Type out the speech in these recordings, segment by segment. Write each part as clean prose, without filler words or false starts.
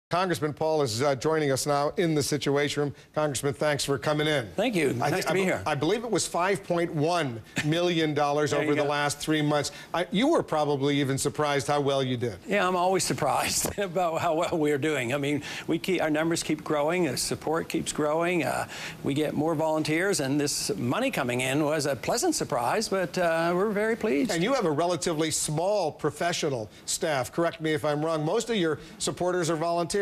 Congressman Paul is joining us now in the Situation Room. Congressman, thanks for coming in. Thank you. Nice to be here. I believe it was $5.1 million over the last 3 months. You were probably even surprised how well you did. Yeah, I'm always surprised about how well we're doing. I mean, our numbers keep growing, the support keeps growing, we get more volunteers, and this money coming in was a pleasant surprise, but we're very pleased. And you have a relatively small professional staff. Correct me if I'm wrong. Most of your supporters are volunteers.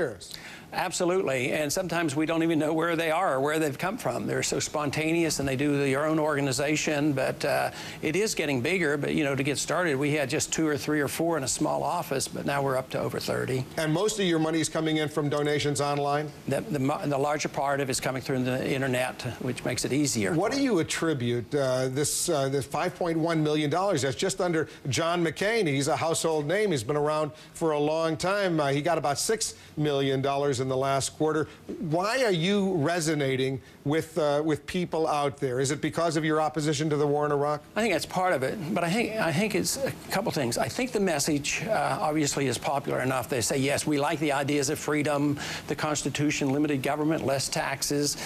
Absolutely, and sometimes we don't even know where they are or where they've come from. They're so spontaneous, and they do their own organization, but it is getting bigger. But, you know, to get started, we had just 2 or 3 or 4 in a small office, but now we're up to over 30. And most of your money is coming in from donations online? The larger part of it is coming through the internet, which makes it easier. What do you attribute this $5.1 million? That's just under John McCain. He's a household name. He's been around for a long time. He got about $6 million in the last quarter. Why are you resonating with people out there? Is it because of your opposition to the war in Iraq? I think that's part of it, but I think it's a couple things. I think the message obviously is popular enough. They say, yes, we like the ideas of freedom, the Constitution, limited government, less taxes.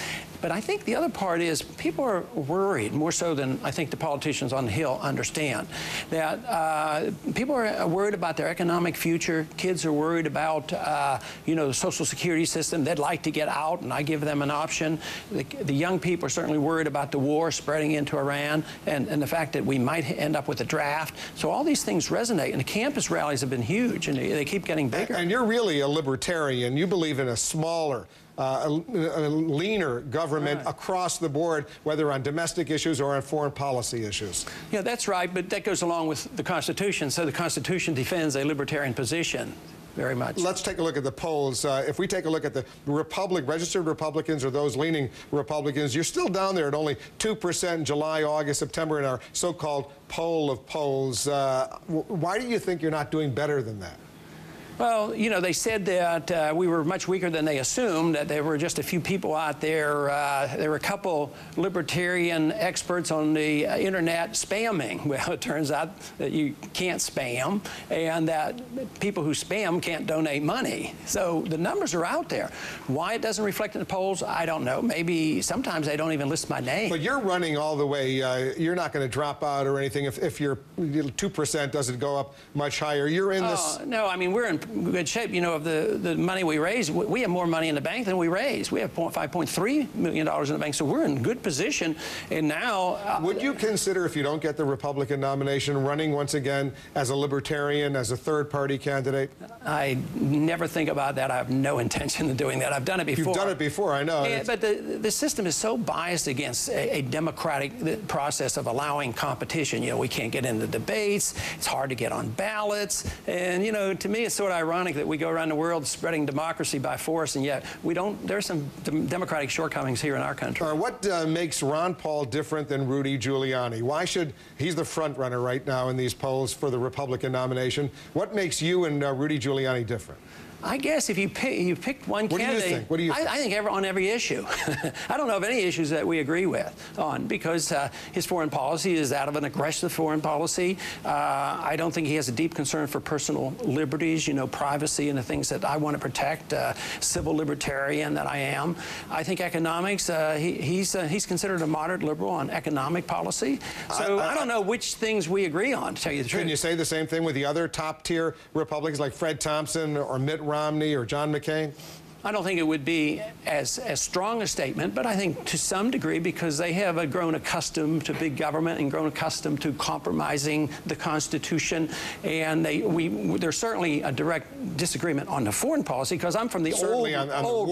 But I think the other part is people are worried, more so than I think the politicians on the Hill understand, that people are worried about their economic future. Kids are worried about, you know, the Social Security system. They'd like to get out, and I give them an option. The young people are certainly worried about the war spreading into Iran and the fact that we might end up with a draft. So all these things resonate, and the campus rallies have been huge, and they keep getting bigger. And you're really a libertarian. You believe in a smaller, a leaner government across the board, whether on domestic issues or on foreign policy issues. Yeah, that's right, but that goes along with the Constitution. So the Constitution defends a libertarian position very much. Let's take a look at the polls. If we take a look at the registered Republicans or those leaning Republicans, you're still down there at only 2% in July, August, September in our so-called poll of polls. Why do you think you're not doing better than that? Well, you know, they said that we were much weaker than they assumed, that there were just a few people out there. There were a couple libertarian experts on the internet spamming. Well, it turns out that you can't spam, and that people who spam can't donate money. So the numbers are out there. Why it doesn't reflect in the polls, I don't know. Maybe sometimes they don't even list my name. But you're running all the way. You're not going to drop out or anything if your 2% doesn't go up much higher. You're in this. No, I mean, we're in good shape. You know, of the money we raise, we have more money in the bank than we raise. We have $5.3 million in the bank, so we're in good position. And now, would you consider, if you don't get the Republican nomination, running once again as a libertarian, as a third-party candidate? I never think about that. I have no intention of doing that. I've done it before. You've done it before, I know. Yeah, but the system is so biased against a democratic process of allowing competition. You know, we can't get into debates. It's hard to get on ballots. And, you know, to me, it's sort of ironic that we go around the world spreading democracy by force, and yet we don't. There's some democratic shortcomings here in our country. What makes Ron Paul different than Rudy Giuliani? Why should he's the front runner right now in these polls for the Republican nomination? What makes you and Rudy Giuliani different? I guess if you pick one candidate, what do you think? What do you think? I think on every issue. I don't know of any issues that we agree on, because his foreign policy is that of an aggressive foreign policy. I don't think he has a deep concern for personal liberties, you know, privacy and the things that I want to protect, civil libertarian that I am. I think economics, he's considered a moderate liberal on economic policy. So I don't know which things we agree on, to tell you the truth. Can you say the same thing with the other top-tier Republicans like Fred Thompson or Mitt Romney or John McCain? I don't think it would be as strong a statement, but I think to some degree, because they have grown accustomed to big government and grown accustomed to compromising the Constitution, and there's certainly a direct disagreement on the foreign policy, because I'm from the old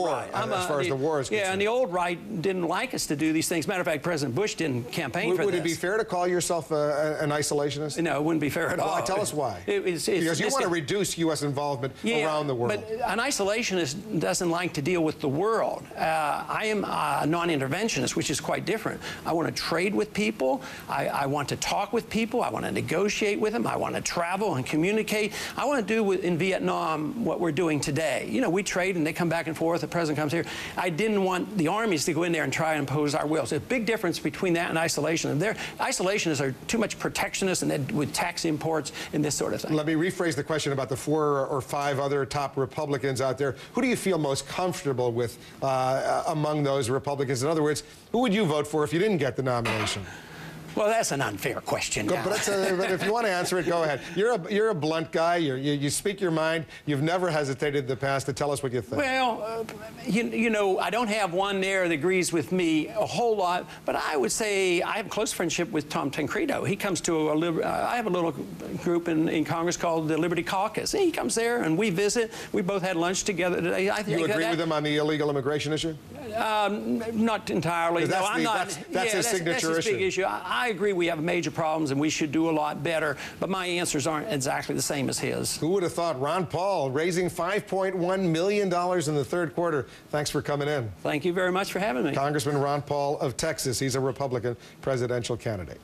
right. As far as the war is concerned. Yeah, and the old right didn't like us to do these things. Matter of fact, President Bush didn't campaign for this. Would it be fair to call yourself an isolationist? No, it wouldn't be fair at all. Well, tell us why. Because you want to reduce U.S. involvement around the world. But an isolationist doesn't doesn't like to deal with the world. I am a non-interventionist, which is quite different. I want to trade with people. I want to talk with people. I want to negotiate with them. I want to travel and communicate. I want to do in Vietnam what we're doing today. You know, we trade and they come back and forth. The president comes here. I didn't want the armies to go in there and try and impose our will. So a big difference between that and isolation. And isolationists are too much protectionists and with tax imports and this sort of thing. Let me rephrase the question about the 4 or 5 other top Republicans out there. Who do you feel most comfortable with among those Republicans? In other words, who would you vote for if you didn't get the nomination? Well, that's an unfair question. But if you want to answer it, go ahead. You're a blunt guy. You speak your mind. You've never hesitated in the past to tell us what you think. Well, you know, I don't have one there that agrees with me a whole lot, but I would say I have a close friendship with Tom Tancredo. He comes to I have a little group in Congress called the Liberty Caucus. He comes there and we visit. We both had lunch together today. I think you agree with him on the illegal immigration issue? Not entirely. No, I'm not. That's his signature that's his big issue. I agree we have major problems and we should do a lot better, but my answers aren't exactly the same as his. Who would have thought? Ron Paul raising $5.1 million in the 3rd quarter. Thanks for coming in. Thank you very much for having me. Congressman Ron Paul of Texas. He's a Republican presidential candidate.